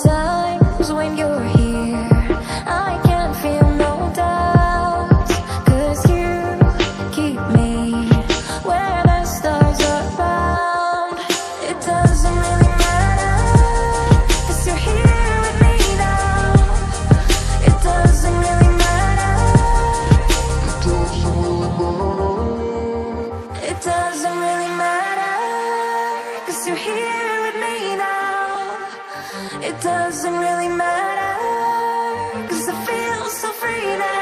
Sometimes when you're here, I can't feel no doubts, 'cause you keep me where the stars are found. It doesn't really matter, 'cause you're here with me now. It doesn't really matter. It doesn't really matter, 'cause you're here with me now. It doesn't really matter, 'cause I feel so free now.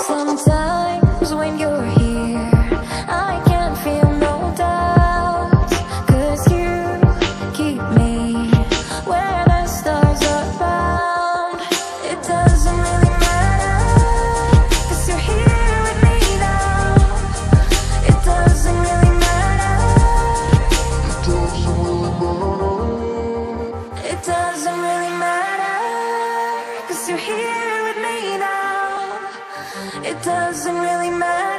Sometimes when you're here, I can't feel no doubts, 'cause you keep me where the stars are found. It doesn't really matter, 'cause you're here with me now. It doesn't really matter. It doesn't really matter, 'cause you're here with me now. It doesn't really matter.